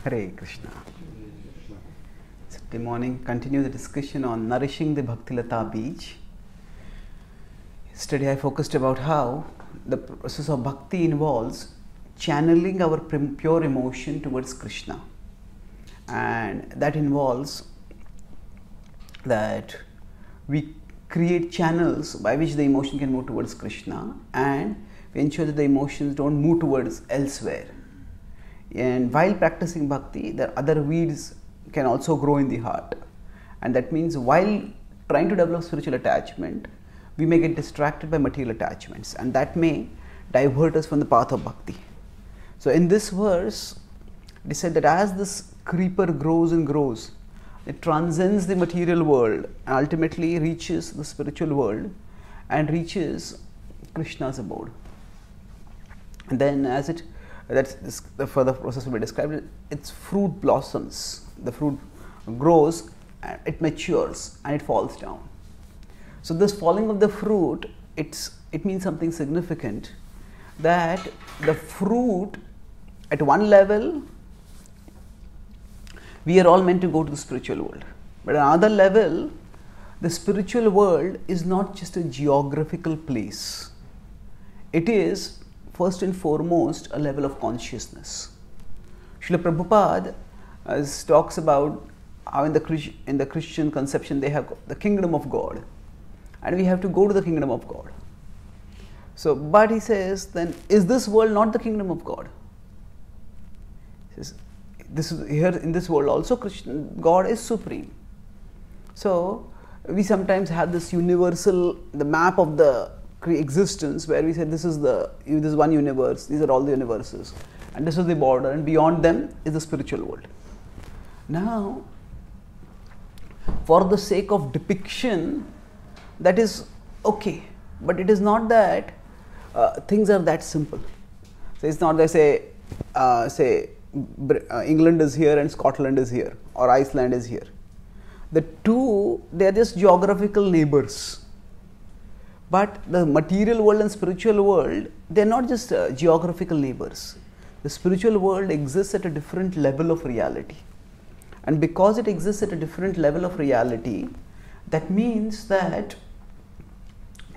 Hare Krishna. Saturday morning, continue the discussion on nourishing the Bhakti Lata Beej. Yesterday I focused about how the process of Bhakti involves channeling our pure emotion towards Krishna. And that involves that we create channels by which the emotion can move towards Krishna, and we ensure that the emotions don't move towards elsewhere. And while practicing bhakti, there are other weeds can also grow in the heart. And that means while trying to develop spiritual attachment, we may get distracted by material attachments, and that may divert us from the path of bhakti. So in this verse, it said that as this creeper grows and grows, it transcends the material world and ultimately reaches the spiritual world and reaches Krishna's abode. And then as it, the further process will be described, its fruit blossoms, the fruit grows, it matures and it falls down. So this falling of the fruit, it means something significant, that the fruit at one level, we are all meant to go to the spiritual world. But at another level, the spiritual world is not just a geographical place. It is first and foremost a level of consciousness. Srila Prabhupada talks about how in the Christian conception they have the kingdom of God, and we have to go to the kingdom of God. So, but he says, then is this world not the kingdom of God? He says, this is here in this world also God is supreme. So we sometimes have this universal, the map of the existence, where we say this is one universe, these are all the universes, and this is the border, and beyond them is the spiritual world. Now, for the sake of depiction, that is okay, but it is not that things are that simple. So it's not that say England is here and Scotland is here, or Iceland is here. The two, they are just geographical neighbors. But the material world and spiritual world, they are not just geographical neighbors. The spiritual world exists at a different level of reality. And because it exists at a different level of reality, that means that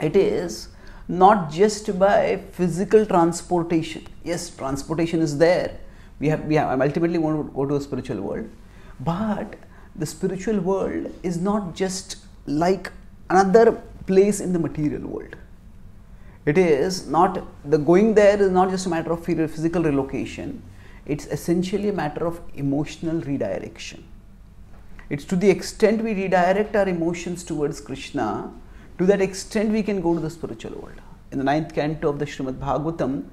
it is not just by physical transportation. Yes, transportation is there. We ultimately want to go to a spiritual world, but the spiritual world is not just like another place in the material world. It is not, the going there is not just a matter of physical relocation, it's essentially a matter of emotional redirection. It's to the extent we redirect our emotions towards Krishna, to that extent we can go to the spiritual world. In the 9th canto of the Srimad Bhagavatam,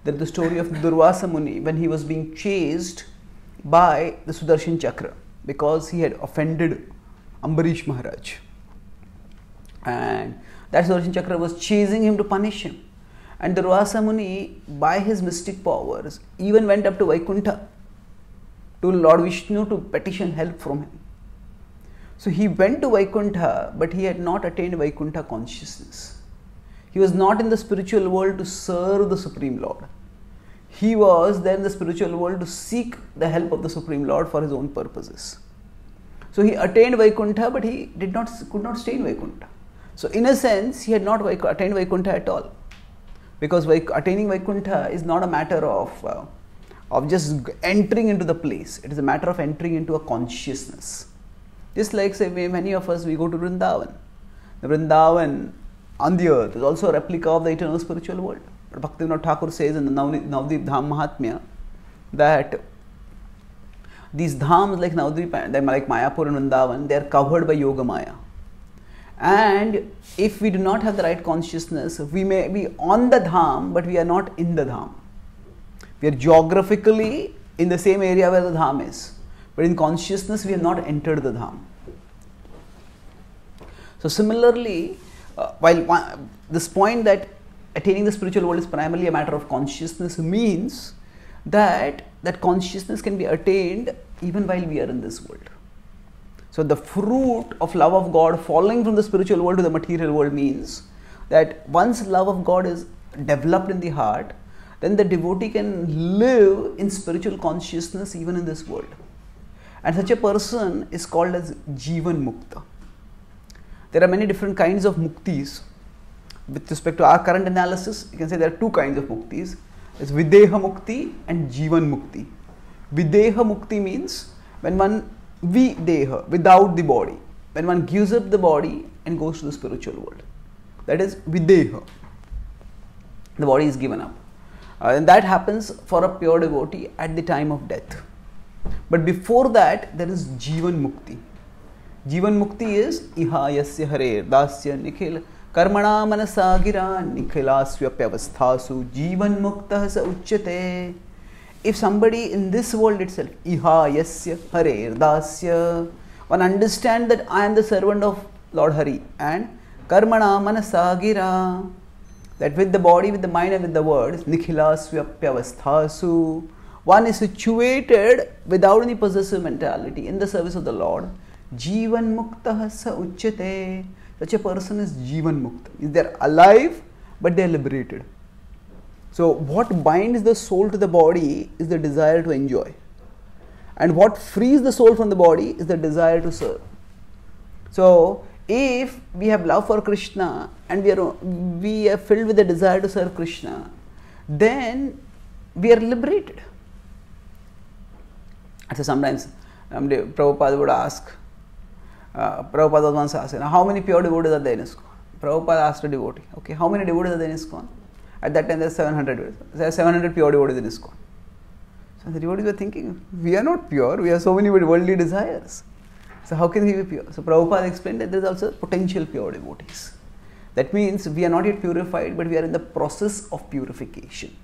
there is the story of Durvasa Muni when he was being chased by the Sudarshan Chakra because he had offended Ambarish Maharaj. And that Sudarshan Chakra was chasing him to punish him. And Durvasa Muni, by his mystic powers, even went up to Vaikuntha, to Lord Vishnu, to petition help from him. So he went to Vaikuntha, but he had not attained Vaikuntha consciousness. He was not in the spiritual world to serve the Supreme Lord. He was there in the spiritual world to seek the help of the Supreme Lord for his own purposes. So he attained Vaikuntha, but he could not stay in Vaikuntha. So in a sense, he had not attained Vaikuntha at all. Because attaining Vaikuntha is not a matter of just entering into the place. It is a matter of entering into a consciousnus. Just like, say, many of us, we go to Vrindavan. The Vrindavan on the earth is also a replica of the eternal spiritual world. But Bhaktivinoda Thakur says in the Navadvip Dham Mahatmya that these dhams like Navadvip, like Mayapur and Vrindavan, they are covered by Yoga Maya. And if we do not have the right consciousness, we may be on the dham, but we are not in the dham. We are geographically in the same area where the dham is, but in consciousness we have not entered the dham. So similarly, while this point that attaining the spiritual world is primarily a matter of consciousness means that consciousness can be attained even while we are in this world. So the fruit of love of God falling from the spiritual world to the material world means that once love of God is developed in the heart, then the devotee can live in spiritual consciousness even in this world. And such a person is called as Jivan Mukta. There are many different kinds of muktis. With respect to our current analysis, you can say there are two kinds of muktis. It's Videha Mukti and Jivan Mukti. Videha Mukti means when one Videha, without the body, when one gives up the body and goes to the spiritual world. That is Videha. The body is given up. And that happens for a pure devotee at the time of death. But before that, there is Jivan Mukti. Jivan Mukti is Iha Yasya Hare Dasya Nikhil Karmana Manasa Gira Nikhilasya Pyavasthasu Jivan Mukta Sa Uchyate. If somebody in this world itself, Iha Yasya Hare Dasya, one understand that I am the servant of Lord Hari, and Karmana Manasa Gira, that with the body, with the mind and with the words, Nikhilasya Pyavasthasu, one is situated without any possessive mentality in the service of the Lord. Jivan Mukta Sa Uchyate. Such a person is Jivan Mukta. They are alive, but they are liberated. So, what binds the soul to the body is the desire to enjoy. And what frees the soul from the body is the desire to serve. So, if we have love for Krishna and we are filled with the desire to serve Krishna, then we are liberated. So sometimes Prabhupada would ask, Prabhupada was once asked, how many pure devotees are there in ISKCON? Prabhupada asked a devotee, okay, how many devotees are there in ISKCON? At that time there are 700. There are 700 pure devotees in ISKCON. So the devotees were thinking, we are not pure, we have so many worldly desires. So how can we be pure? So Prabhupada explained that there is also potential pure devotees. That means we are not yet purified, but we are in the process of purification.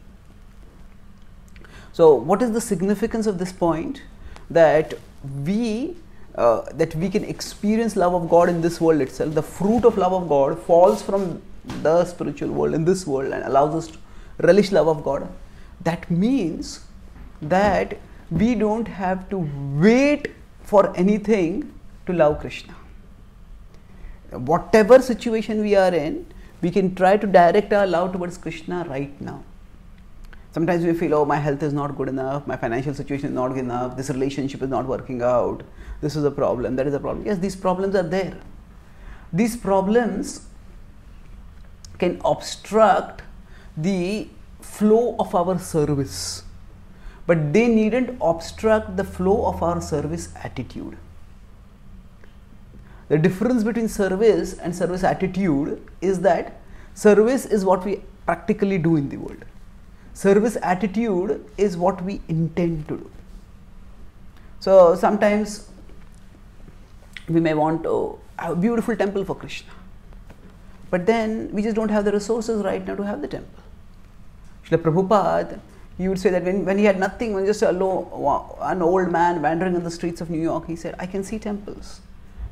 So what is the significance of this point? That we can experience love of God in this world itself. The fruit of love of God falls from the spiritual world in this world and allows us to relish love of God. That means that we don't have to wait for anything to love Krishna. Whatever situation we are in, we can try to direct our love towards Krishna right now. Sometimes we feel, oh, my health is not good enough, my financial situation is not good enough, this relationship is not working out, this is a problem, that is a problem. Yes, these problems are there. These problems can obstruct the flow of our service, but they needn't obstruct the flow of our service attitude. The difference between service and service attitude is that service is what we practically do in the world. Service attitude is what we intend to do. So sometimes we may want to have a beautiful temple for Krishna, but then we just don't have the resources right now to have the temple. Srila Prabhupada, he would say that when he had nothing, when just an old man wandering on the streets of New York, he said, I can see temples.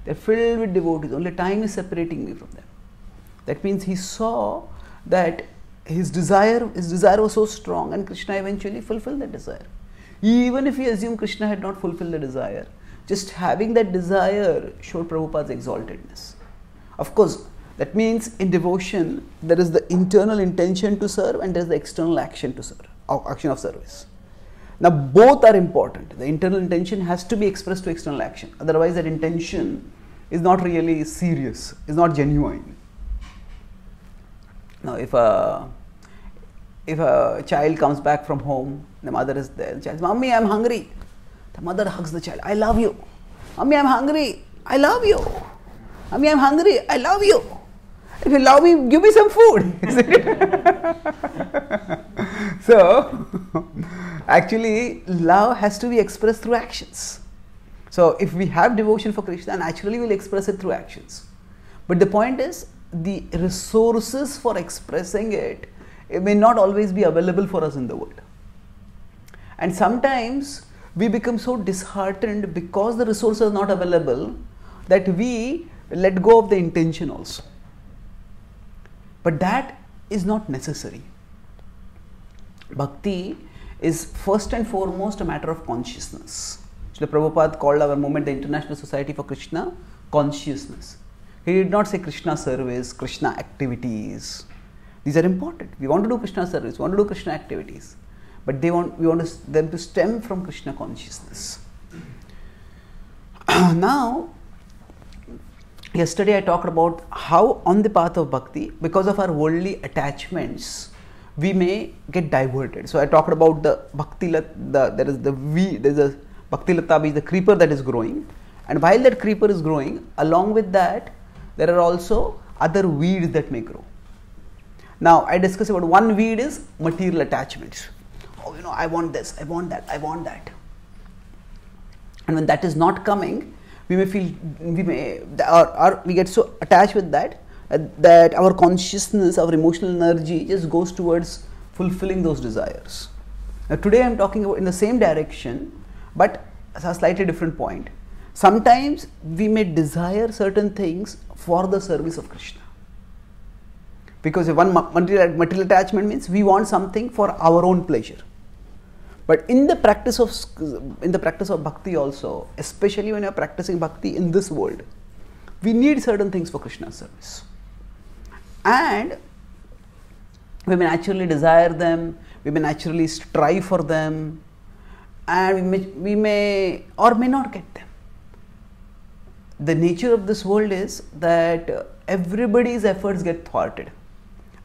They're filled with devotees, only time is separating me from them. That means he saw that his desire was so strong, and Krishna eventually fulfilled that desire. Even if we assume Krishna had not fulfilled the desire, just having that desire showed Prabhupada's exaltedness. Of course, that means in devotion, there is the internal intention to serve and there is the external action to serve, action of service. Now, both are important. The internal intention has to be expressed to external action. Otherwise, that intention is not really serious, is not genuine. Now, if a child comes back from home, the mother is there, the child says, Mommy, I am hungry. The mother hugs the child, I love you. Mommy, I am hungry. I love you. Mommy, I am hungry. I love you. If you love me, give me some food. So, actually, love has to be expressed through actions. So, if we have devotion for Krishna, naturally we will express it through actions. But the point is, the resources for expressing it may not always be available for us in the world. And sometimes we become so disheartened because the resources are not available that we let go of the intention also. But that is not necessary. Bhakti is first and foremost a matter of consciousness. Srila Prabhupada called our movement, the International Society for Krishna, consciousness. He did not say Krishna service, Krishna activities. These are important. We want to do Krishna service, we want to do Krishna activities, but we want them to stem from Krishna consciousness. Now, yesterday I talked about how on the path of bhakti, because of our worldly attachments, we may get diverted. So I talked about the bhakti lata, there is a bhakti lata is the creeper that is growing, and while that creeper is growing, along with that, there are also other weeds that may grow. Now I discussed about one weed is material attachments. Oh, I want this, I want that, I want that. And when that is not coming, we get so attached with that that our consciousness, our emotional energy just goes towards fulfilling those desires. Now today I am talking about in the same direction, but a slightly different point. Sometimes we may desire certain things for the service of Krishna. Because one material attachment means we want something for our own pleasure. But in the practice of bhakti also, especially when you are practicing bhakti in this world, we need certain things for Krishna's service. And we may naturally desire them, we may naturally strive for them, and we may or may not get them. The nature of this world is that everybody's efforts get thwarted.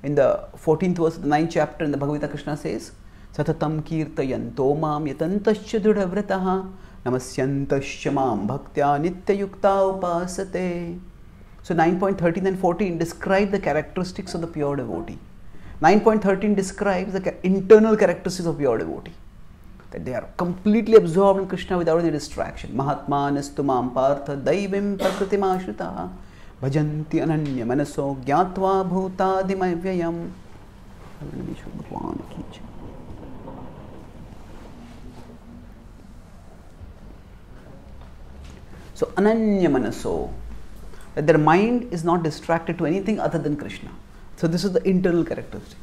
In the 14th verse of the 9th chapter in the Bhagavad Gita, Krishna says, Satatam kirtayanto mam yatantasya dridhavrataha namasyantasya mam bhaktya nityayukta upasate. So 9.13 and 14 describe the characteristics of the pure devotee. 9.13 describes the internal characteristics of pure devotee. That they are completely absorbed in Krishna without any distraction. Mahatmanastu mam partha daivim prakritimashritah bhajanti ananya manaso gyatva bhutadimavyayam. So ananya manaso, that their mind is not distracted to anything other than Krishna. So this is the internal characteristic.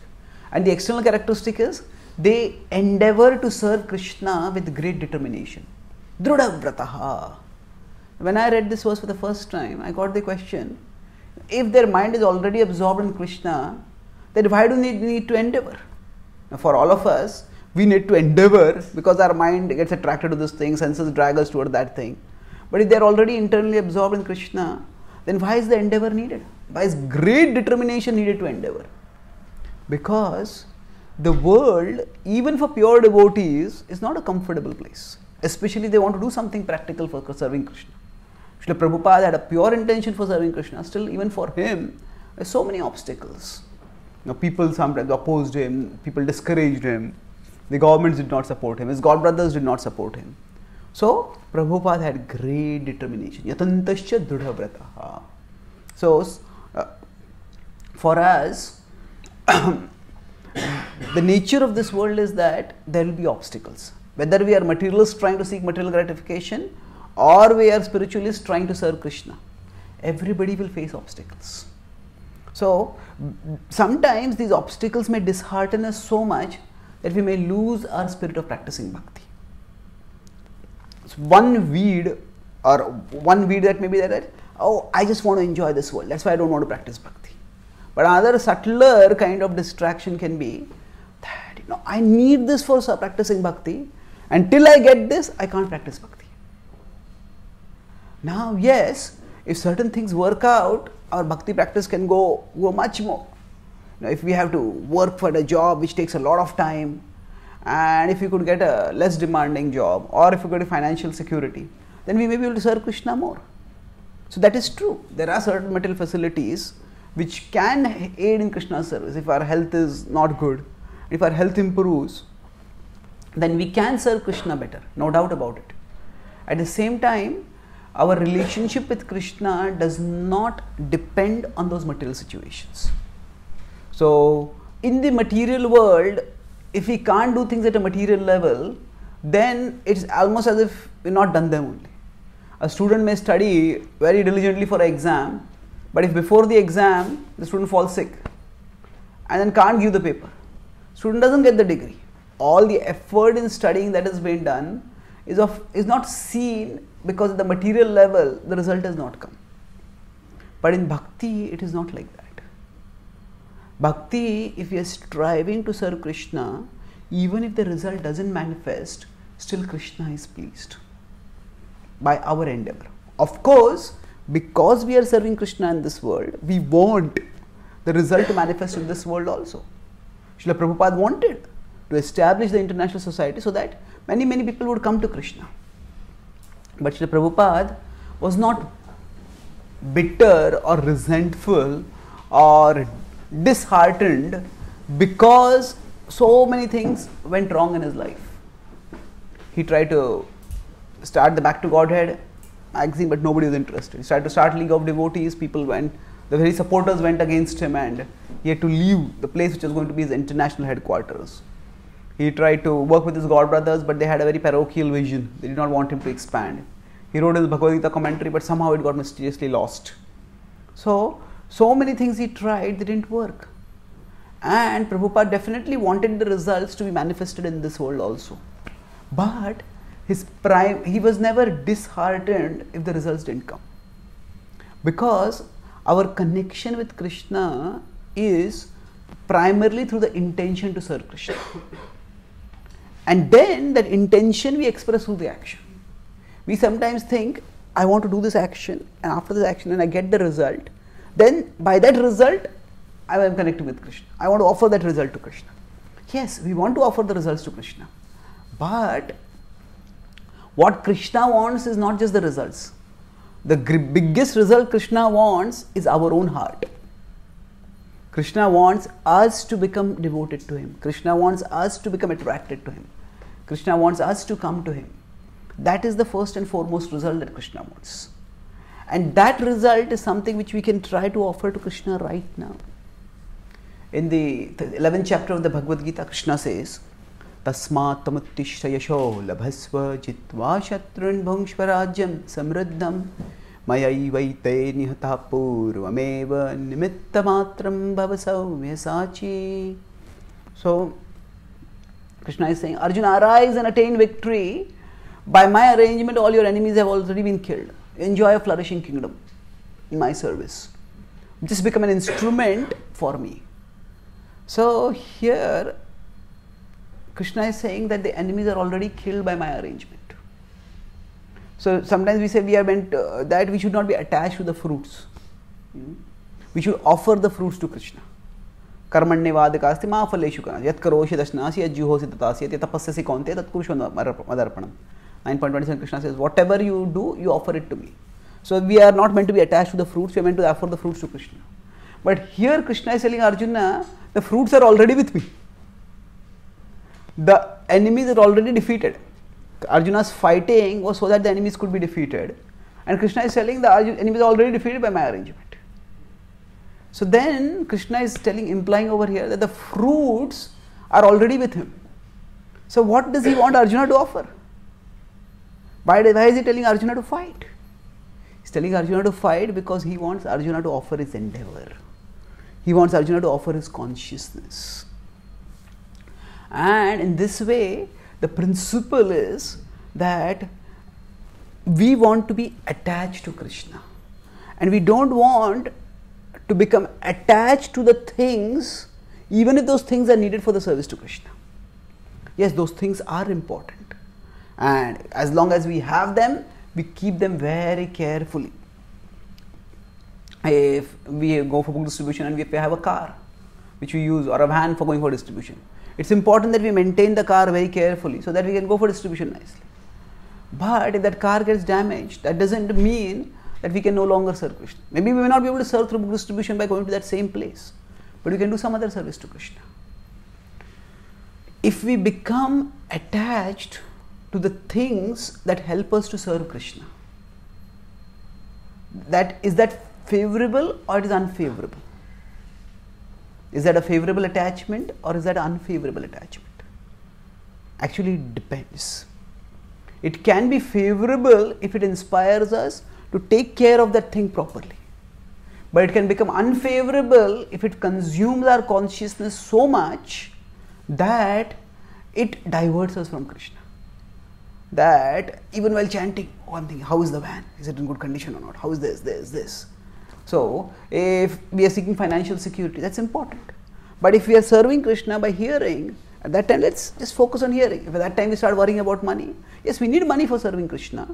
And the external characteristic is they endeavor to serve Krishna with great determination. Drudha. When I read this verse for the first time, I got the question, if their mind is already absorbed in Krishna, then why do they need to endeavor? Now for all of us, we need to endeavor because our mind gets attracted to this thing, senses drag us toward that thing. But if they are already internally absorbed in Krishna, then why is the endeavor needed? Why is great determination needed to endeavor? Because the world, even for pure devotees, is not a comfortable place. Especially they want to do something practical for serving Krishna. Srila Prabhupada had a pure intention for serving Krishna. Still, even for him, there are so many obstacles. People sometimes opposed him, people discouraged him, the governments did not support him, his godbrothers did not support him. So, Prabhupada had great determination. Yatantasya dridhavrataha. So, for us, the nature of this world is that there will be obstacles. Whether we are materialists trying to seek material gratification or we are spiritualists trying to serve Krishna, everybody will face obstacles. So, sometimes these obstacles may dishearten us so much that we may lose our spirit of practicing bhakti. So one weed that may be that, oh, I just want to enjoy this world, that's why I don't want to practice bhakti. But another subtler kind of distraction can be that, I need this for practicing bhakti. Until I get this, I can't practice bhakti. Now, yes, if certain things work out, our bhakti practice can go much more. If we have to work for a job which takes a lot of time, and if we could get a less demanding job, or if we get financial security, then we may be able to serve Krishna more. So that is true. There are certain material facilities which can aid in Krishna's service. If our health is not good, if our health improves, then we can serve Krishna better, no doubt about it. At the same time, our relationship with Krishna does not depend on those material situations. So, in the material world, if we can't do things at a material level, then it's almost as if we've not done them only. A student may study very diligently for an exam, but if before the exam, the student falls sick and then can't give the paper, student doesn't get the degree. All the effort in studying that has been done is not seen because at the material level, the result has not come. But in bhakti, it is not like that. Bhakti, if we are striving to serve Krishna, even if the result doesn't manifest, still Krishna is pleased by our endeavor. Of course, because we are serving Krishna in this world, we want the result to manifest in this world also. Srila Prabhupada wanted to establish the international society so that many people would come to Krishna. But Srila Prabhupada was not bitter or resentful or disheartened because so many things went wrong in his life. He tried to start the Back to Godhead magazine, but nobody was interested. He tried to start League of Devotees, people went, the very supporters went against him, and he had to leave the place which was going to be his international headquarters. He tried to work with his god brothers, but they had a very parochial vision. They did not want him to expand. He wrote his Bhagavad Gita commentary, but somehow it got mysteriously lost. So many things he tried, they didn't work. And Prabhupada definitely wanted the results to be manifested in this world also. But he was never disheartened if the results didn't come. Because our connection with Krishna is primarily through the intention to serve Krishna. And then that intention we express through the action. We sometimes think, I want to do this action, and after this action, and I get the result, then by that result, I am connected with Krishna. I want to offer that result to Krishna. Yes, we want to offer the results to Krishna. But what Krishna wants is not just the results. The biggest result Krishna wants is our own heart. Krishna wants us to become devoted to Him. Krishna wants us to become attracted to Him. Krishna wants us to come to Him. That is the first and foremost result that Krishna wants. And that result is something which we can try to offer to Krishna right now. In the 11th chapter of the Bhagavad Gita, Krishna says, Tasmat tamuttishta yasho labhasva jitva shatrun bhungshvarajyam samriddham mayaivaite nihata purvameva nimitta matram bhavasau vyasachi. So, Krishna is saying, Arjuna, arise and attain victory. By my arrangement, all your enemies have already been killed. Enjoy a flourishing kingdom in my service. Just become an instrument for me. So here, Krishna is saying that the enemies are already killed by my arrangement. So sometimes we say we are meant that we should not be attached to the fruits. We should offer the fruits to Krishna. Karmanyevadikasti ma phaleshu kana yat karoshi dashnasi yat juhosi tatasi yat tapasyasi kaunte tat kurusho madarpanam. 9.27 Krishna says, whatever you do, you offer it to me. So we are not meant to be attached to the fruits, we are meant to offer the fruits to Krishna. But here Krishna is telling Arjuna, the fruits are already with me. The enemies are already defeated. Arjuna's fighting was so that the enemies could be defeated. And Krishna is telling the enemies are already defeated by my arrangement. So then Krishna is implying over here that the fruits are already with him. So what does he want Arjuna to offer? Why is he telling Arjuna to fight? He's telling Arjuna to fight because he wants Arjuna to offer his endeavor. He wants Arjuna to offer his consciousness. And in this way, the principle is that we want to be attached to Krishna. And we don't want to become attached to the things, even if those things are needed for the service to Krishna. Yes, those things are important. And as long as we have them, we keep them very carefully. If we go for book distribution and we have a car which we use, or a van for going for distribution, it's important that we maintain the car very carefully so that we can go for distribution nicely. But if that car gets damaged, that doesn't mean that we can no longer serve Krishna. Maybe we may not be able to serve through book distribution by going to that same place, but we can do some other service to Krishna. If we become attached to the things that help us to serve Krishna, is that favorable or it is unfavorable? Is that a favorable attachment or is that an unfavorable attachment? Actually, it depends. It can be favorable if it inspires us to take care of that thing properly. But it can become unfavorable if it consumes our consciousness so much that it diverts us from Krishna. That even while chanting, I'm thinking, how is the van? Is it in good condition or not? How is this? So, if we are seeking financial security, that's important. But if we are serving Krishna by hearing, at that time let's just focus on hearing. If at that time we start worrying about money, yes, we need money for serving Krishna,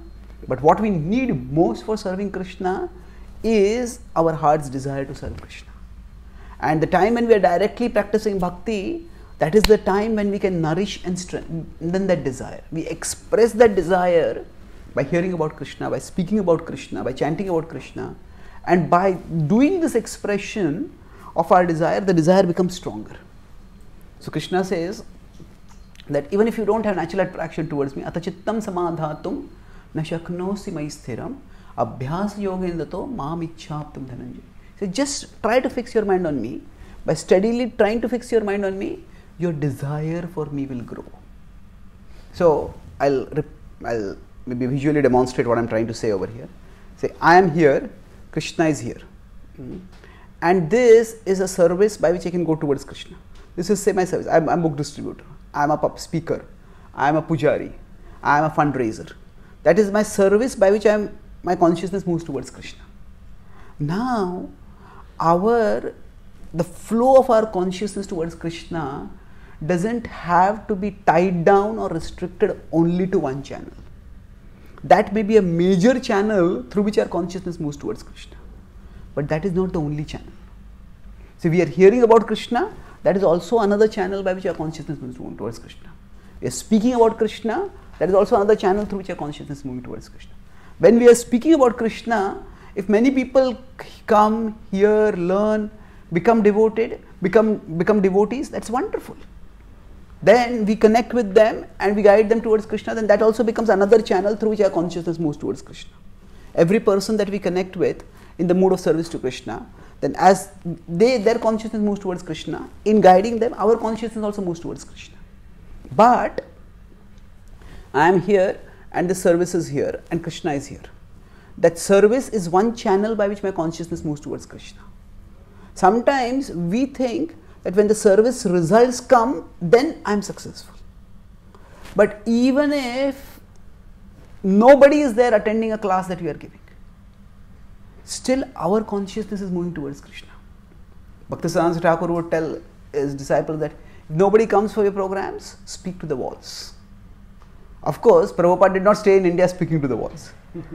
but what we need most for serving Krishna is our heart's desire to serve Krishna. And the time when we are directly practicing bhakti, that is the time when we can nourish and strengthen that desire. We express that desire by hearing about Krishna, by speaking about Krishna, by chanting about Krishna, and by doing this expression of our desire, the desire becomes stronger. So Krishna says that even if you don't have natural attraction towards me, atachittam samadhatum na shaknosi mai sthiram abhyas yogendato mam ichchaptum dhananjay. So just try to fix your mind on me. By steadily trying to fix your mind on me, your desire for me will grow. So I'll maybe visually demonstrate what I'm trying to say over here. Say, I am here, Krishna is here. And this is a service by which I can go towards Krishna. This is, say, my service. I'm a book distributor. I'm a speaker. I'm a pujari. I'm a fundraiser. That is my service by which my consciousness moves towards Krishna. Now, the flow of our consciousness towards Krishna doesn't have to be tied down or restricted only to one channel. That may be a major channel through which our consciousness moves towards Krishna. But that is not the only channel. So we are hearing about Krishna, that is also another channel by which our consciousness moves towards Krishna. We are speaking about Krishna, that is also another channel through which our consciousness is moving towards Krishna. When we are speaking about Krishna, if many people come, hear, learn, become devotees, that's wonderful. Then we connect with them and we guide them towards Krishna, then that also becomes another channel through which our consciousness moves towards Krishna. Every person that we connect with in the mood of service to Krishna, then as their consciousness moves towards Krishna, in guiding them, our consciousness also moves towards Krishna. But I am here and the service is here and Krishna is here. That service is one channel by which my consciousness moves towards Krishna. Sometimes we think that when the service results come, then I am successful. But even if nobody is there attending a class that we are giving, still our consciousness is moving towards Krishna. Bhaktisiddhanta Thakur would tell his disciples that if nobody comes for your programs, speak to the walls. Of course, Prabhupada did not stay in India speaking to the walls.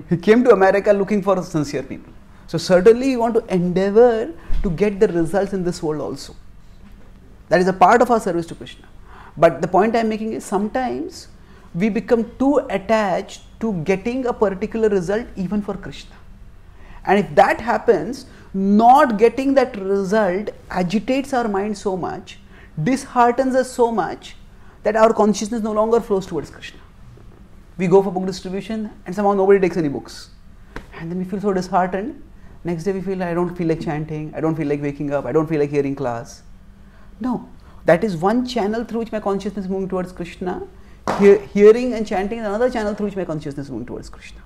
He came to America looking for sincere people. So certainly we want to endeavor to get the results in this world also. That is a part of our service to Krishna. But the point I am making is sometimes we become too attached to getting a particular result even for Krishna. And if that happens, not getting that result agitates our mind so much, disheartens us so much that our consciousness no longer flows towards Krishna. We go for book distribution and somehow nobody takes any books. And then we feel so disheartened. Next day we feel, I don't feel like chanting, I don't feel like waking up, I don't feel like hearing class. No, that is one channel through which my consciousness is moving towards Krishna. Hearing and chanting is another channel through which my consciousness is moving towards Krishna.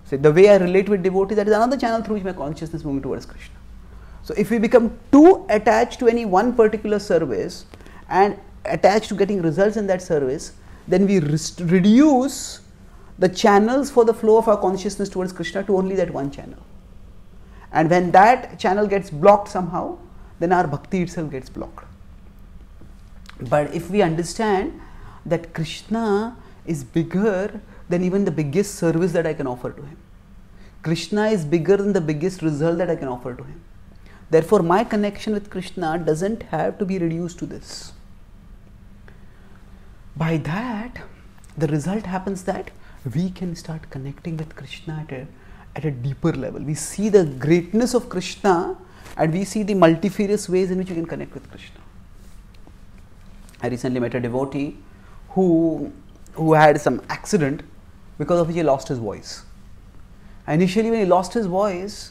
So the way I relate with devotees, that is another channel through which my consciousness is moving towards Krishna. So if we become too attached to any one particular service and attached to getting results in that service, then we reduce the channels for the flow of our consciousness towards Krishna to only that one channel. And when that channel gets blocked somehow, then our bhakti itself gets blocked. But if we understand that Krishna is bigger than even the biggest service that I can offer to him, Krishna is bigger than the biggest result that I can offer to him. Therefore, my connection with Krishna doesn't have to be reduced to this. By that, the result happens that we can start connecting with Krishna at a deeper level. We see the greatness of Krishna and we see the multifarious ways in which we can connect with Krishna. I recently met a devotee who had some accident because of which he lost his voice. Initially when he lost his voice,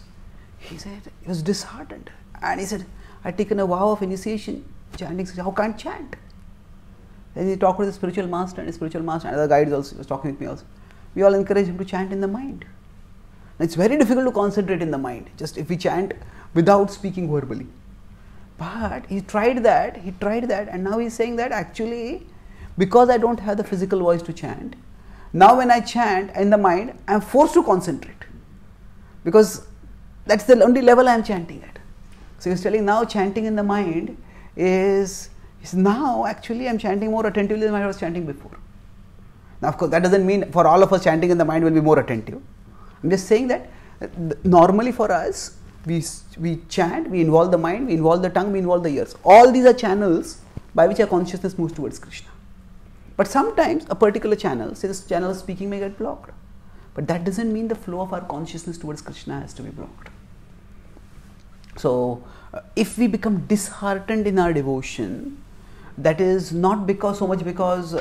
he said he was disheartened and he said, I had taken a vow of initiation, chanting, how can't I chant? Then he talked with the spiritual master and other guides also was talking with me also. We all encourage him to chant in the mind. And it's very difficult to concentrate in the mind, just if we chant without speaking verbally. But he tried that and now he's saying that actually because I don't have the physical voice to chant, now when I chant in the mind, I am forced to concentrate because that's the only level I am chanting at. So he's telling now chanting in the mind is now actually I'm chanting more attentively than I was chanting before. Now, of course, that doesn't mean for all of us chanting in the mind will be more attentive. I'm just saying that normally for us, we chant, we involve the mind, we involve the tongue, we involve the ears. All these are channels by which our consciousness moves towards Krishna. But sometimes a particular channel, say this channel of speaking, may get blocked. But that doesn't mean the flow of our consciousness towards Krishna has to be blocked. So, if we become disheartened in our devotion, that is not because so much because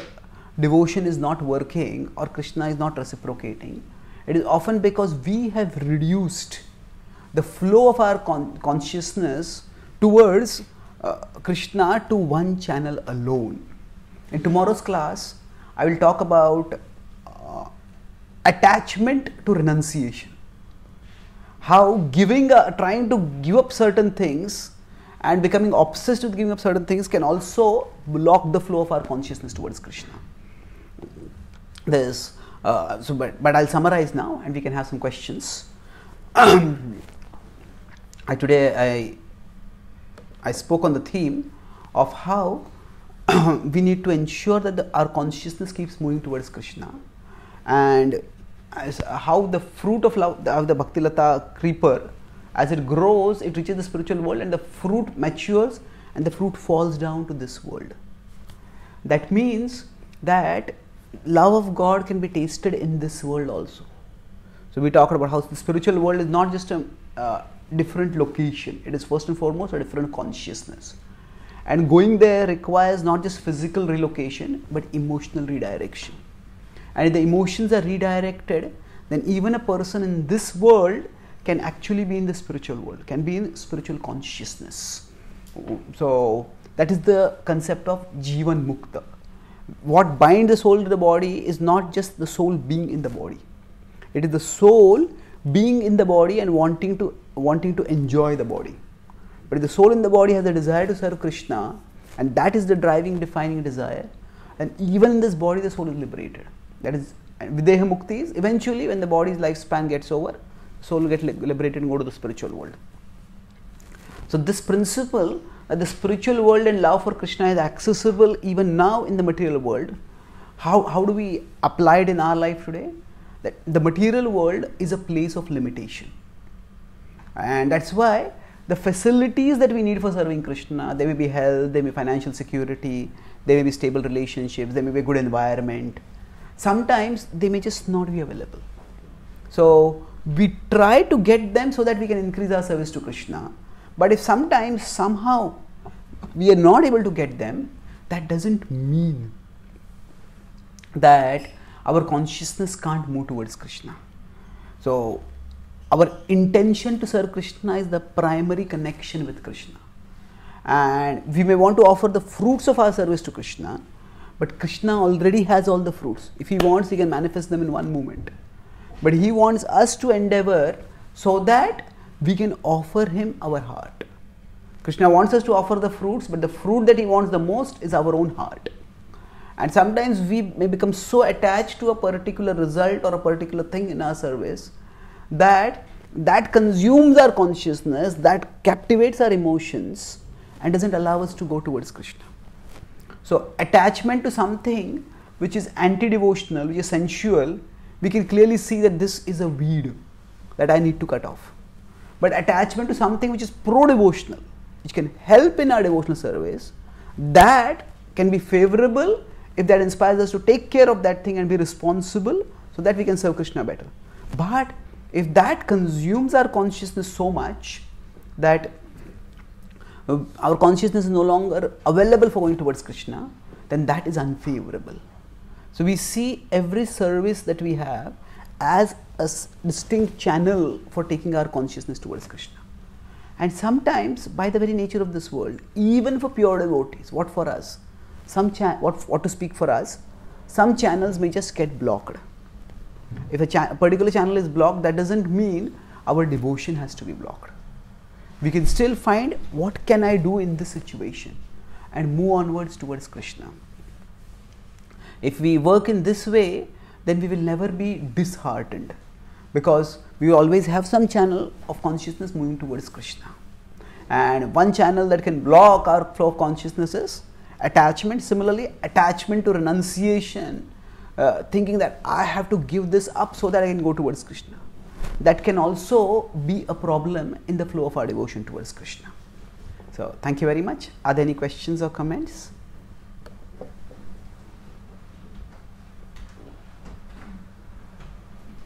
devotion is not working or Krishna is not reciprocating. It is often because we have reduced the flow of our consciousness towards Krishna to one channel alone. In tomorrow's class, I will talk about attachment to renunciation. How trying to give up certain things and becoming obsessed with giving up certain things can also block the flow of our consciousness towards Krishna. But I'll summarize now and we can have some questions. Today I spoke on the theme of how we need to ensure that our consciousness keeps moving towards Krishna, and how the fruit of love of the Bhakti Lata creeper, as it grows, it reaches the spiritual world and the fruit matures and the fruit falls down to this world. That means that love of God can be tasted in this world also. So we talked about how the spiritual world is not just a different location, it is first and foremost a different consciousness. And going there requires not just physical relocation but emotional redirection. And if the emotions are redirected, then even a person in this world can actually be in the spiritual world, can be in spiritual consciousness. So that is the concept of Jivan Mukta. What binds the soul to the body is not just the soul being in the body. It is the soul being in the body and wanting to enjoy the body. But if the soul in the body has a desire to serve Krishna, and that is the driving, defining desire, then even in this body the soul is liberated. That is, Videha Mukti is eventually when the body's lifespan gets over, the soul will get liberated and go to the spiritual world. So this principle that the spiritual world and love for Krishna is accessible even now in the material world, how do we apply it in our life today? That the material world is a place of limitation. And that's why the facilities that we need for serving Krishna, they may be health, they may be financial security, they may be stable relationships, they may be a good environment. Sometimes they may just not be available. So we try to get them so that we can increase our service to Krishna. But if sometimes somehow we are not able to get them, that doesn't mean that our consciousness can't move towards Krishna. So our intention to serve Krishna is the primary connection with Krishna. And we may want to offer the fruits of our service to Krishna, but Krishna already has all the fruits. If he wants, he can manifest them in one moment. But he wants us to endeavor so that we can offer him our heart. Krishna wants us to offer the fruits, but the fruit that he wants the most is our own heart. And sometimes we may become so attached to a particular result or a particular thing in our service that consumes our consciousness, that captivates our emotions and doesn't allow us to go towards Krishna. So attachment to something which is anti-devotional, which is sensual, we can clearly see that this is a weed that I need to cut off. But attachment to something which is pro-devotional, which can help in our devotional service, that can be favorable if that inspires us to take care of that thing and be responsible so that we can serve Krishna better. But if that consumes our consciousness so much that our consciousness is no longer available for going towards Krishna, then that is unfavorable. So we see every service that we have as a distinct channel for taking our consciousness towards Krishna. And sometimes, by the very nature of this world, even for pure devotees, what for us? What to speak for us? Some channels may just get blocked. If a particular channel is blocked, that doesn't mean our devotion has to be blocked. We can still find what can I do in this situation and move onwards towards Krishna. If we work in this way, then we will never be disheartened, because we always have some channel of consciousness moving towards Krishna. And one channel that can block our flow of consciousness is attachment. Similarly, attachment to renunciation, thinking that I have to give this up so that I can go towards Krishna. That can also be a problem in the flow of our devotion towards Krishna. So, thank you very much. Are there any questions or comments?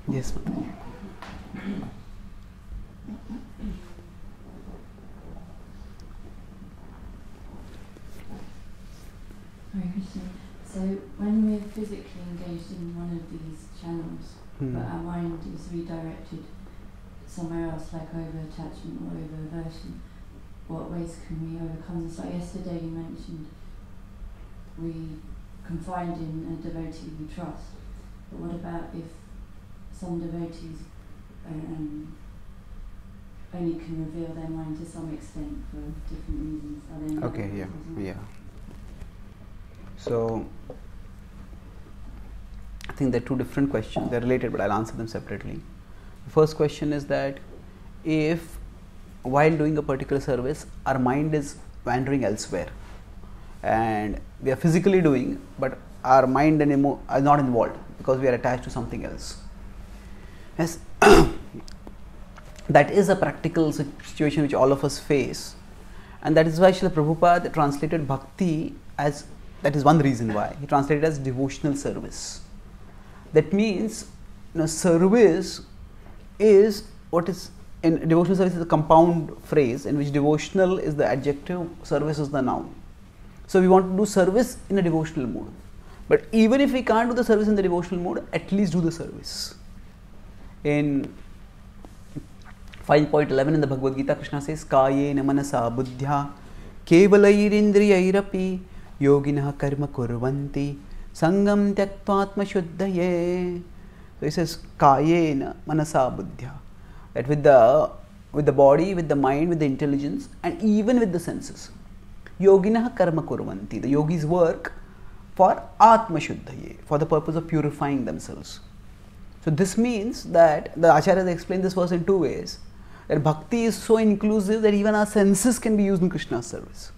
Yes, ma'am. Hare Krishna. So when we're physically engaged in one of these channels, but our mind is redirected somewhere else, like over attachment or over aversion, what ways can we overcome this? Like yesterday you mentioned we confide in a devotee we trust, but what about if some devotees only can reveal their mind to some extent for different reasons? Are there any Okay, other ways as well? yeah. So, I think they're two different questions. They're related, but I'll answer them separately. The first question is that if while doing a particular service, our mind is wandering elsewhere, and we are physically doing, but our mind and are not involved because we are attached to something else. Yes, that is a practical situation which all of us face, and that is why Srila Prabhupada translated Bhakti as, that is one reason why he translated it as devotional service. That means, service is what is in devotional service is a compound phrase in which devotional is the adjective, service is the noun. So we want to do service in a devotional mood. But even if we can't do the service in the devotional mood, at least do the service. In 5.11 in the Bhagavad Gita, Krishna says, Kayena manasa buddhya kevalayirindriyairapi yoginah karma kurvanti sangam tyaktvatma shuddhaye. So he says, Kayena manasa buddhya. That with the body, with the mind, with the intelligence, and even with the senses. Yoginah karma kurvanti. The yogis work for atma shuddhaye, for the purpose of purifying themselves. So this means that the Acharyas explain this verse in two ways. That bhakti is so inclusive that even our senses can be used in Krishna's service.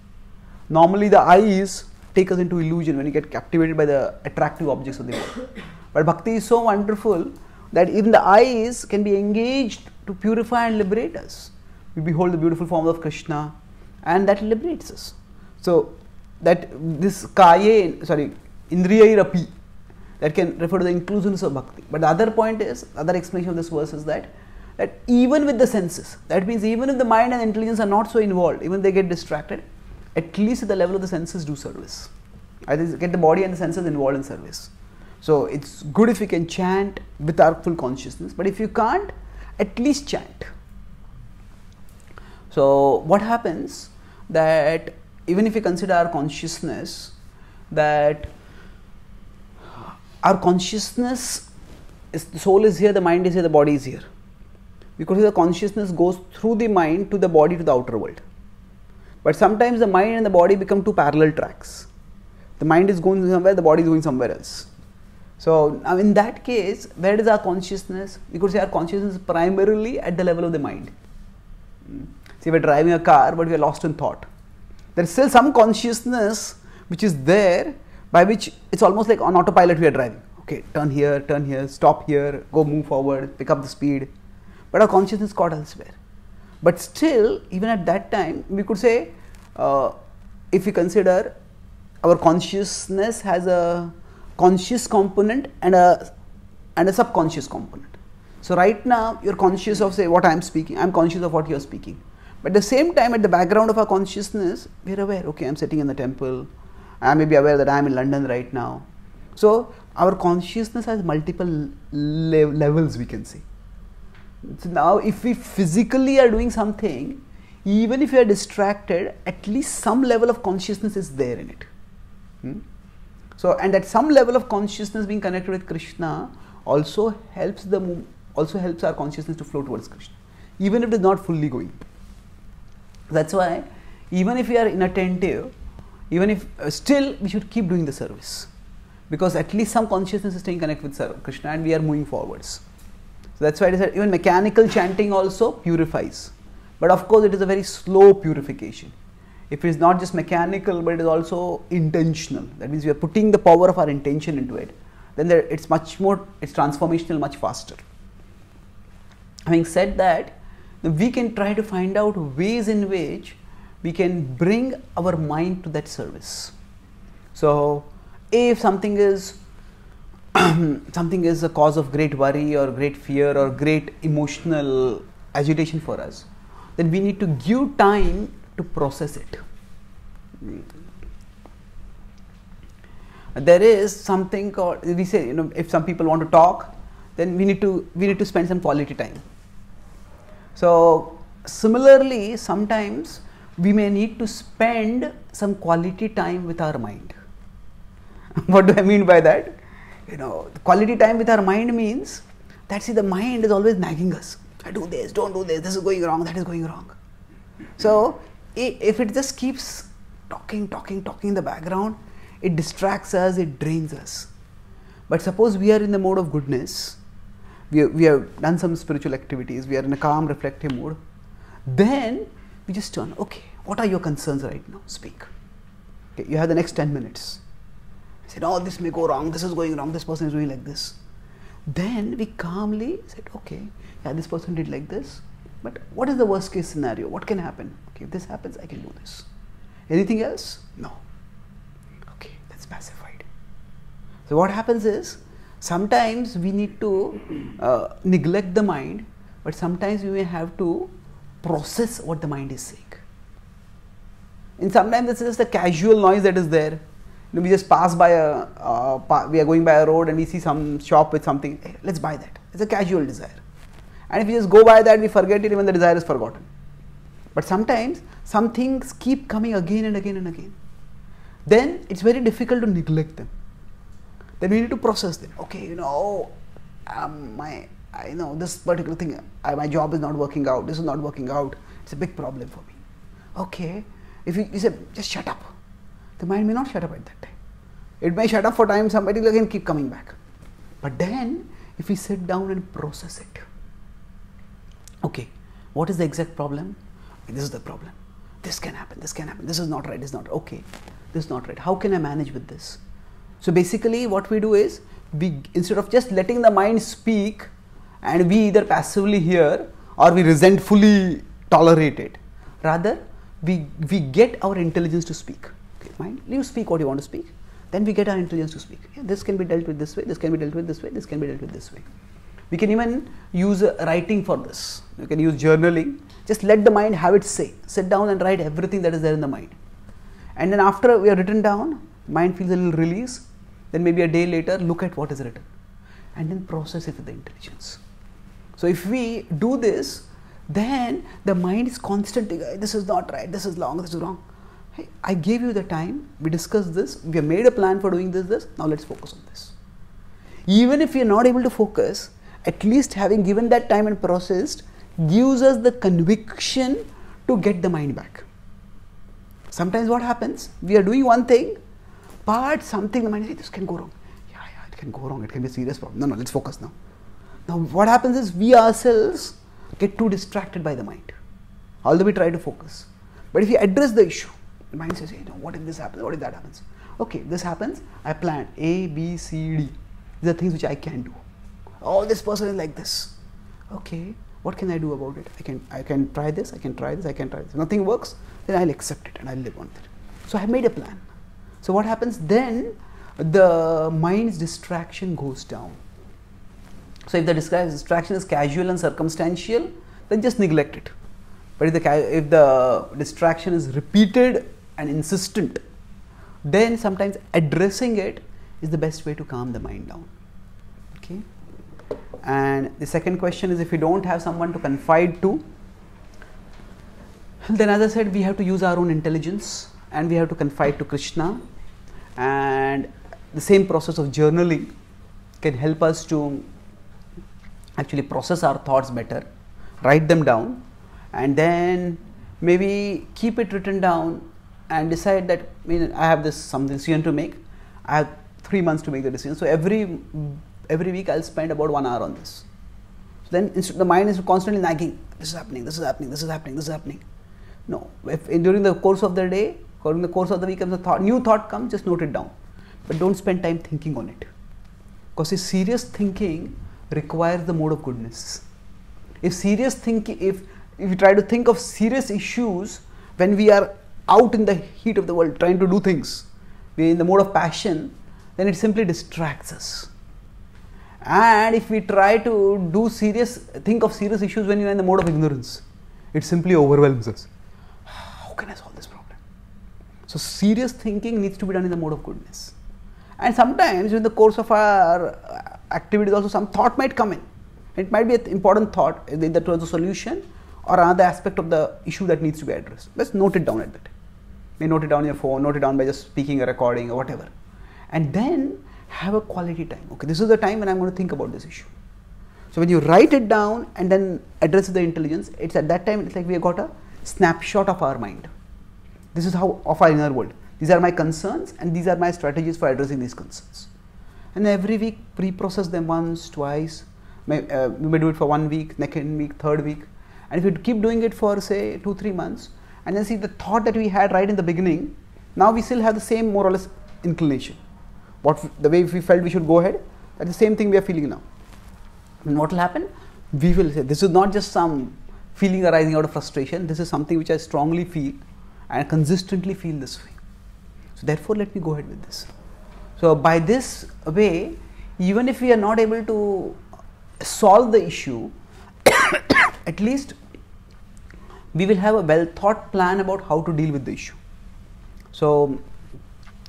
Normally the eyes take us into illusion when we get captivated by the attractive objects of the world. But bhakti is so wonderful that even the eyes can be engaged to purify and liberate us. We behold the beautiful form of Krishna and that liberates us. So that this indriyairapi, that can refer to the inclusiveness of bhakti. But the other point is, other explanation of this verse is that even with the senses, that means even if the mind and intelligence are not so involved, even if they get distracted, at least at the level of the senses do service. I think get the body and the senses involved in service. So it's good if we can chant with our full consciousness, but if you can't, at least chant. So what happens that even if we consider our consciousness, that our consciousness is, the soul is here, the mind is here, the body is here. Because the consciousness goes through the mind to the body, to the outer world. But sometimes the mind and the body become two parallel tracks. The mind is going somewhere, the body is going somewhere else. So now in that case, where is our consciousness? We could say our consciousness is primarily at the level of the mind. See, we are driving a car, but we are lost in thought. There is still some consciousness which is there, by which it's almost like on autopilot we are driving. Okay, turn here, stop here, go move forward, pick up the speed. But our consciousness is caught elsewhere. But still, even at that time, we could say, if we consider our consciousness has a conscious component and a subconscious component. So right now, you're conscious of, say, what I'm speaking, I'm conscious of what you're speaking. But at the same time, at the background of our consciousness, we're aware, okay, I'm sitting in the temple, I may be aware that I'm in London right now. So our consciousness has multiple levels, we can say. So now if we physically are doing something, even if we are distracted, at least some level of consciousness is there in it. So, and at some level of consciousness being connected with Krishna also helps our consciousness to flow towards Krishna, even if it is not fully going. That's why even if we are inattentive, even if still we should keep doing the service, because at least some consciousness is staying connected with Krishna and we are moving forwards. So that's why it is that even mechanical chanting also purifies, But of course, it is a very slow purification. If it is not just mechanical, but it is also intentional, that means we are putting the power of our intention into it, then it's much more, it's transformational much faster. Having said that, we can try to find out ways in which we can bring our mind to that service. So, if something is a cause of great worry or great fear or great emotional agitation for us, then we need to give time to process it. There is something called, we say, if some people want to talk, then we need to spend some quality time. So similarly, sometimes we may need to spend some quality time with our mind. What do I mean by that? Quality time with our mind means that, see, the mind is always nagging us. I do this, don't do this, this is going wrong, that is going wrong. So if it just keeps talking in the background, it distracts us, it drains us. But suppose we are in the mode of goodness, we have done some spiritual activities, we are in a calm, reflective mood, then we just turn, okay, what are your concerns right now? Speak. Okay, you have the next 10 minutes. I said, oh, this may go wrong, this is going wrong, this person is doing like this. Then we calmly said, okay, yeah, this person did like this, but what is the worst case scenario? What can happen? Okay, if this happens, I can do this. Anything else? No. Okay, that's pacified. So what happens is, sometimes we need to neglect the mind, but sometimes we may have to process what the mind is saying. And sometimes it's just a casual noise that is there. We just pass by we are going by a road and we see some shop with something, hey, let's buy that. It's a casual desire. And if we just go by that, we forget it, even the desire is forgotten. But sometimes some things keep coming again and again and again. Then it's very difficult to neglect them. Then we need to process them. Okay, this particular thing, my job is not working out, this is not working out, it's a big problem for me. Okay, if you say, just shut up, the mind may not shut up at that time. It may shut up for time, somebody will again keep coming back. But then, if we sit down and process it, okay, what is the exact problem? This is the problem. This can happen, this can happen, this is not right, this is not, okay, this is not right. How can I manage with this? So basically what we do is, instead of just letting the mind speak and we either passively hear or we resentfully tolerate it, rather we get our intelligence to speak. Okay, mind, you speak what you want to speak, then we get our intelligence to speak. Yeah, this can be dealt with this way, this can be dealt with this way, this can be dealt with this way. We can even use writing for this. You can use journaling. Just let the mind have its say. Sit down and write everything that is there in the mind. And then after we are written down, mind feels a little release. Then maybe a day later, look at what is written. And then process it with the intelligence. So if we do this, then the mind is constantly, this is not right, this is wrong, this is wrong. Hey, I gave you the time, we discussed this, we have made a plan for doing this, now let's focus on this. Even if we are not able to focus, at least having given that time and processed gives us the conviction to get the mind back. Sometimes what happens, we are doing one thing, but something the mind says, this can go wrong. Yeah, it can go wrong, it can be a serious problem. No, let's focus now. Now what happens is we ourselves get too distracted by the mind, although we try to focus. But if you address the issue, the mind says, hey, what if this happens, what if that happens? Okay, if this happens, I plan A, B, C, D. These are things which I can do. Oh, this person is like this. Okay, what can I do about it? I can try this, I can try this, I can try this. If nothing works, then I'll accept it and I'll live on it. So I have made a plan. So what happens then? The mind's distraction goes down. So if the distraction is casual and circumstantial, then just neglect it. But if the distraction is repeated and insistent, then sometimes addressing it is the best way to calm the mind down. Okay. And the second question is, if we don't have someone to confide to, then as I said, we have to use our own intelligence and we have to confide to Krishna. And the same process of journaling can help us to actually process our thoughts better, write them down, and then maybe keep it written down and decide that, I have some decision to make. I have 3 months to make the decision. So every week I'll spend about 1 hour on this. then the mind is constantly nagging, this is happening, this is happening, this is happening, this is happening. No, if during the course of the day, during the course of the week, new thought comes, just note it down. But don't spend time thinking on it. Because serious thinking requires the mode of goodness. If serious thinking, if you try to think of serious issues when we are out in the heat of the world trying to do things, we are in the mode of passion, then it simply distracts us. And if we try to think of serious issues when you are in the mode of ignorance, it simply overwhelms us. How can I solve this problem? So serious thinking needs to be done in the mode of goodness. And sometimes in the course of our activities also some thought might come in. It might be an important thought either towards a solution or another aspect of the issue that needs to be addressed. Let's note it down at that time. You may note it down on your phone, note it down by just speaking a recording or whatever. And then have a quality time. Okay, this is the time when I'm going to think about this issue. So when you write it down and then address the intelligence, it's at that time it's like we have got a snapshot of our mind. This is how of our inner world. These are my concerns and these are my strategies for addressing these concerns. And every week pre-process them once, twice. We may do it for 1 week, second week, third week. And if you keep doing it for say 2-3 months, and then see the thought that we had right in the beginning, now we still have the same more or less inclination. The way we felt we should go ahead, that's the same thing we are feeling now. And what will happen? We will say, this is not just some feeling arising out of frustration, this is something which I strongly feel and consistently feel this way. So therefore, let me go ahead with this. So by this way, even if we are not able to solve the issue, at least we will have a well thought plan about how to deal with the issue. So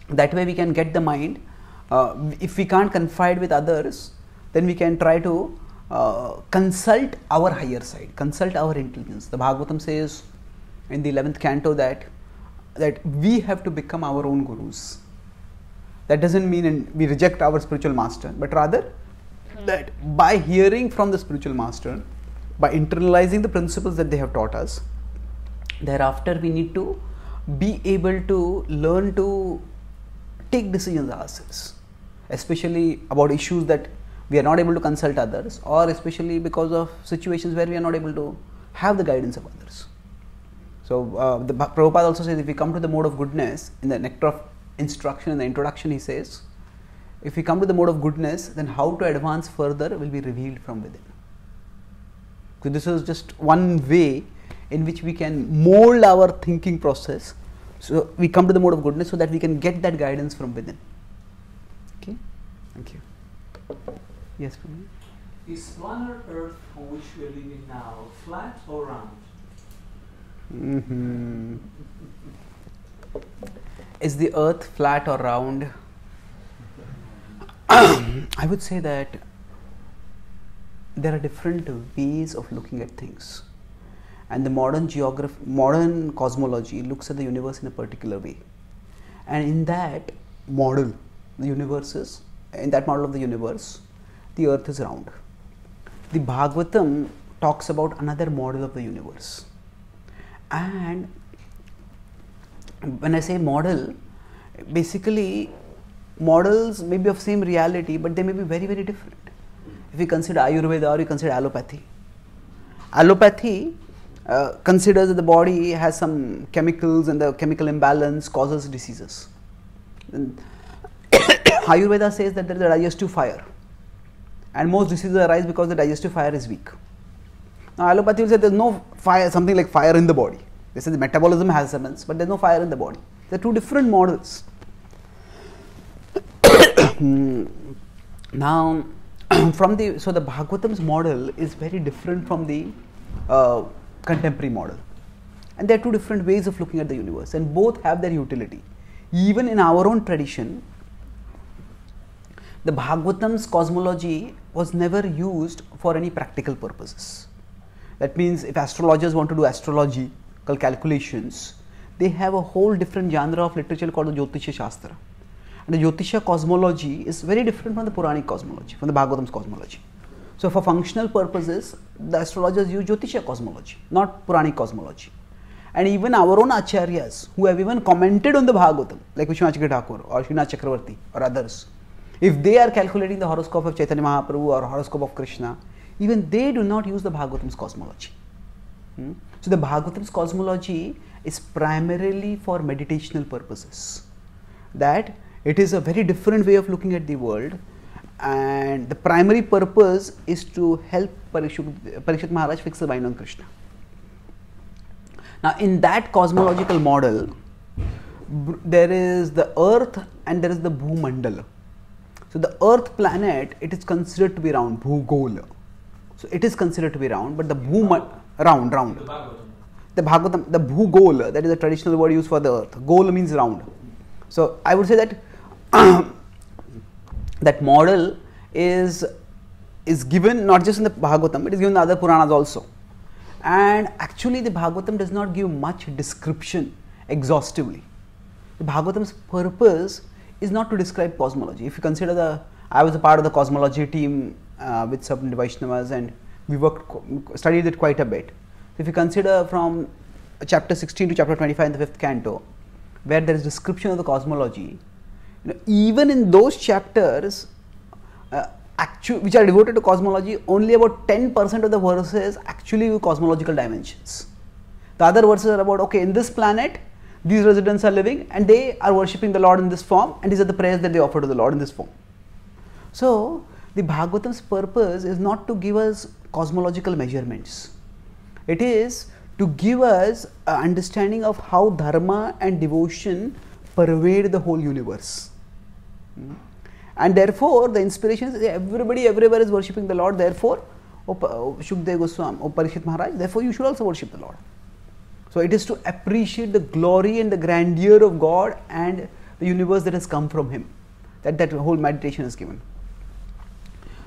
that way we can get the mind. If we can't confide with others, then we can try to consult our higher side, consult our intelligence. The Bhagavatam says in the 11th canto that we have to become our own gurus. That doesn't mean we reject our spiritual master, but rather that by hearing from the spiritual master, by internalizing the principles that they have taught us, thereafter we need to be able to learn to take decisions ourselves, especially about issues that we are not able to consult others, or especially because of situations where we are not able to have the guidance of others. So the Prabhupada also says, if we come to the mode of goodness, in the nectar of instruction, in the introduction he says, if we come to the mode of goodness, then how to advance further will be revealed from within. So this is just one way in which we can mold our thinking process. So we come to the mode of goodness so that we can get that guidance from within. Okay, thank you. Yes, please. Is planet Earth on which we are living now flat or round? Is the Earth flat or round? I would say that there are different ways of looking at things, and the modern cosmology looks at the universe in a particular way, and in that model of the universe, the Earth is round. The Bhagavatam talks about another model of the universe, and when I say model, basically models may be of same reality, but they may be very, very different. If you consider Ayurveda or you consider allopathy, considers that the body has some chemicals and the chemical imbalance causes diseases. Ayurveda says that there is a digestive fire, and most diseases arise because the digestive fire is weak. Now allopathy will say there is no fire, something like fire in the body. They say the metabolism has disturbance, but there is no fire in the body. There are two different models. Now, so the Bhagavatam's model is very different from the contemporary model, and there are two different ways of looking at the universe, and both have their utility. Even in our own tradition, the Bhagavatam's cosmology was never used for any practical purposes. That means if astrologers want to do astrological calculations, they have a whole different genre of literature called the Jyotisha Shastra. And the Jyotisha cosmology is very different from the Puranic cosmology, from the Bhagavatam's cosmology. So for functional purposes, the astrologers use Jyotisha cosmology, not Puranic cosmology. And even our own acharyas, who have even commented on the Bhagavatam, like Vishwanath Thakur or Srinath Chakravarti or others, if they are calculating the horoscope of Chaitanya Mahaprabhu or horoscope of Krishna, even they do not use the Bhagavatam's cosmology. So the Bhagavatam's cosmology is primarily for meditational purposes. That it is a very different way of looking at the world, and the primary purpose is to help Parikshit Maharaj fix the mind on Krishna. Now in that cosmological model, there is the earth and there is the Bhumandala. So the earth planet, it is considered to be round, Bhugola. So it is considered to be round, but the round. The Bhagavatam, the Bhugola, that is a traditional word used for the earth. Gola means round. So I would say that that model is given not just in the Bhagavatam, it is given in the other Puranas also. And actually the Bhagavatam does not give much description exhaustively. The Bhagavatam's purpose is not to describe cosmology. If you consider I was a part of the cosmology team with some Vaishnavas, and we studied it quite a bit. If you consider from chapter 16 to chapter 25 in the 5th canto, where there is description of the cosmology, even in those chapters which are devoted to cosmology, only about 10% of the verses actually have cosmological dimensions. The other verses are about, okay, in this planet, these residents are living and they are worshipping the Lord in this form, and these are the prayers that they offer to the Lord in this form. So the Bhagavatam's purpose is not to give us cosmological measurements. It is to give us an understanding of how Dharma and devotion pervade the whole universe. And therefore, the inspiration is everybody everywhere is worshipping the Lord. Therefore, Shukdev Goswami, Parikshit Maharaj, therefore you should also worship the Lord. So it is to appreciate the glory and the grandeur of God and the universe that has come from Him. That whole meditation is given.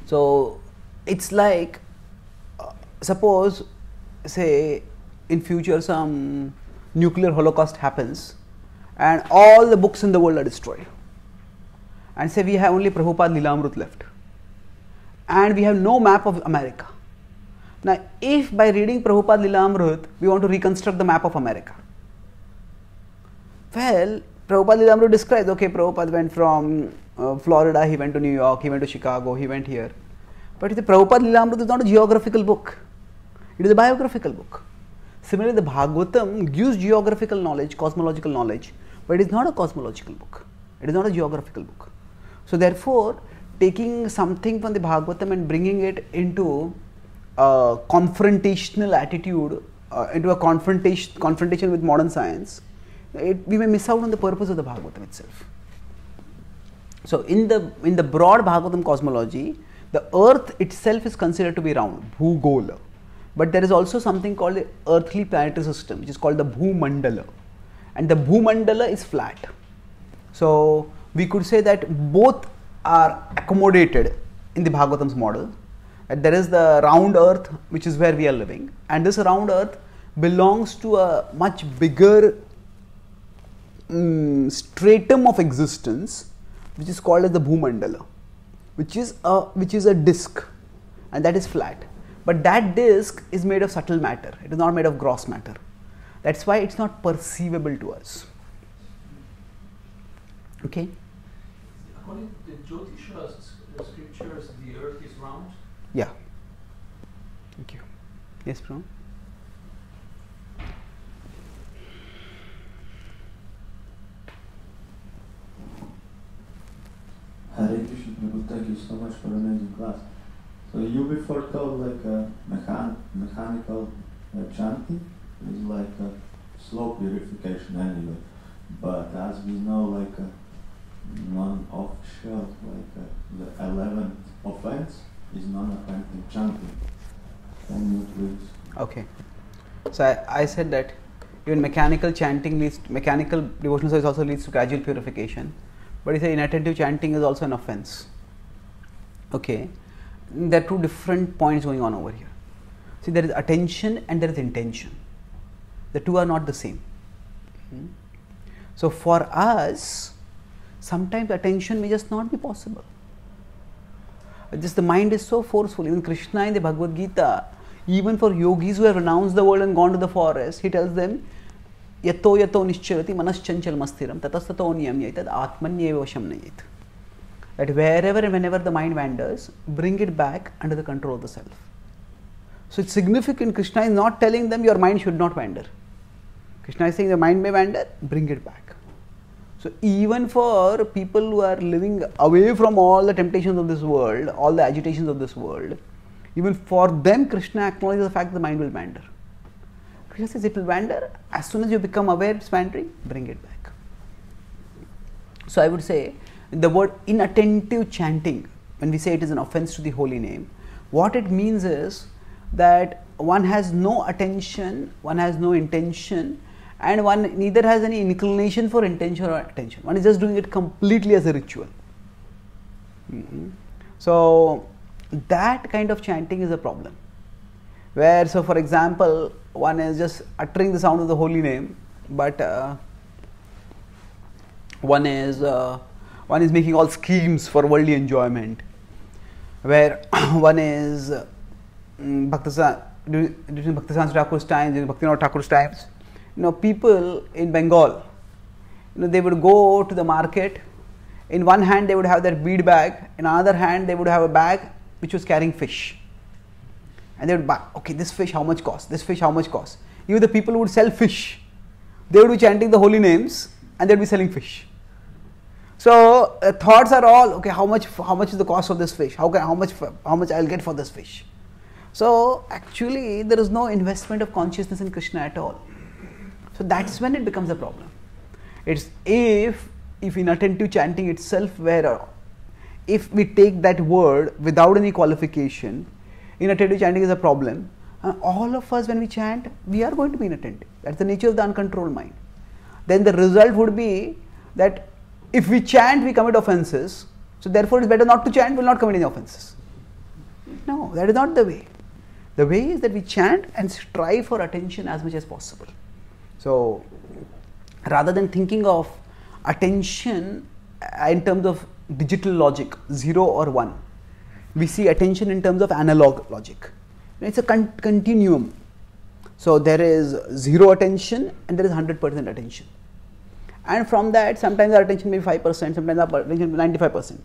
So it's like, suppose, say, in future some nuclear holocaust happens and all the books in the world are destroyed, and say we have only Prabhupada Lilamrut left and we have no map of America. Now if by reading Prabhupada Lilamrut we want to reconstruct the map of America, well, Prabhupada Lilamrut describes, okay, Prabhupada went from Florida, he went to New York, he went to Chicago, he went here. But the Prabhupada Lilamrut is not a geographical book, it is a biographical book. Similarly, the Bhagavatam gives geographical knowledge, cosmological knowledge, but it is not a cosmological book, it is not a geographical book. So therefore, taking something from the Bhagavatam and bringing it into a confrontational attitude, into a confrontation with modern science, we may miss out on the purpose of the Bhagavatam itself. So in the broad Bhagavatam cosmology, the earth itself is considered to be round, Bhugola. But there is also something called the earthly planetary system, which is called the Bhumandala. And the Bhumandala is flat. So we could say that both are accommodated in the Bhagavatam's model. That there is the round earth, which is where we are living, and this round earth belongs to a much bigger stratum of existence, which is called as the Bhumandala, which is a disc, and that is flat. But that disc is made of subtle matter, it is not made of gross matter. That's why it's not perceivable to us. Okay? According to the Jyotisha scriptures, the earth is round? Yeah. Thank you. Yes, Prabhu? Hare Krishna Prabhu, thank you so much for an amazing class. So you before told like a mechanical chanting is like a slow purification anyway. But as we know, like a non-official, like the 11th offense is non-offensive chanting. Can you please? Okay. So I said that even mechanical chanting mechanical devotional service also leads to gradual purification. But he said inattentive chanting is also an offense. Okay. There are two different points going on over here. See, there is attention and there is intention. The two are not the same. So for us, sometimes attention may just not be possible. Just the mind is so forceful. Even Krishna in the Bhagavad Gita, even for yogis who have renounced the world and gone to the forest, he tells them, Yato yato nischarati manaschanchal mastiram tatastato niyamyaitat atmanyeva vasham nayet. That wherever and whenever the mind wanders, bring it back under the control of the self. So it's significant. Krishna is not telling them your mind should not wander. Krishna is saying the mind may wander, bring it back. So even for people who are living away from all the temptations of this world, all the agitations of this world, even for them Krishna acknowledges the fact that the mind will wander. Krishna says it will wander. As soon as you become aware it's wandering, bring it back. So I would say the word inattentive chanting, when we say it is an offense to the holy name, what it means is that one has no attention, one has no intention, and one neither has any inclination for intention or attention. One is just doing it completely as a ritual. So that kind of chanting is a problem. Where, so for example, one is just uttering the sound of the holy name, but one is making all schemes for worldly enjoyment. Where one is during Bhaktivedanta Thakur's times, during Bhaktivinoda Thakur's times, people in Bengal, they would go to the market. In one hand they would have their bead bag, in another hand they would have a bag which was carrying fish. And they would buy, okay, this fish how much costs, this fish how much costs. Even the people who would sell fish, they would be chanting the holy names and they would be selling fish. So thoughts are all, okay, how much is the cost of this fish? How much I'll get for this fish? So actually there is no investment of consciousness in Krishna at all. So that's when it becomes a problem. It's if inattentive chanting itself were, if we take that word without any qualification, inattentive chanting is a problem. And all of us when we chant, we are going to be inattentive. That's the nature of the uncontrolled mind. Then the result would be that if we chant, we commit offenses. So therefore it's better not to chant, we will not commit any offenses. No, that is not the way. The way is that we chant and strive for attention as much as possible. So rather than thinking of attention in terms of digital logic, 0 or 1, we see attention in terms of analog logic. It's a continuum. So there is 0 attention and there is 100% attention. And from that, sometimes our attention may be 5%, sometimes our attention may be 95%.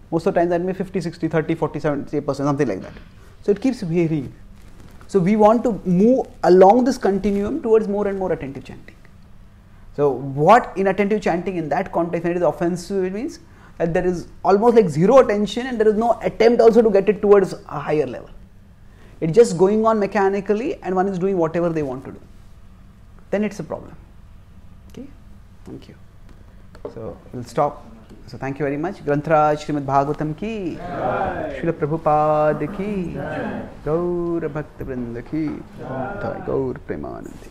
Most of the time that may be 50, 60, 30, 40, 70%, something like that. So it keeps varying. So we want to move along this continuum towards more and more attentive chanting. So what inattentive chanting in that context, when it is offensive, it means that there is almost like 0 attention and there is no attempt also to get it towards a higher level. It's just going on mechanically and one is doing whatever they want to do. Then it's a problem. Okay, thank you. So we'll stop. So thank you very much. Grantraj Srimad Bhagavatam ki, Srila Prabhupada ki, Gaur Bhakta Vrinda ki, Gaur Premanandi.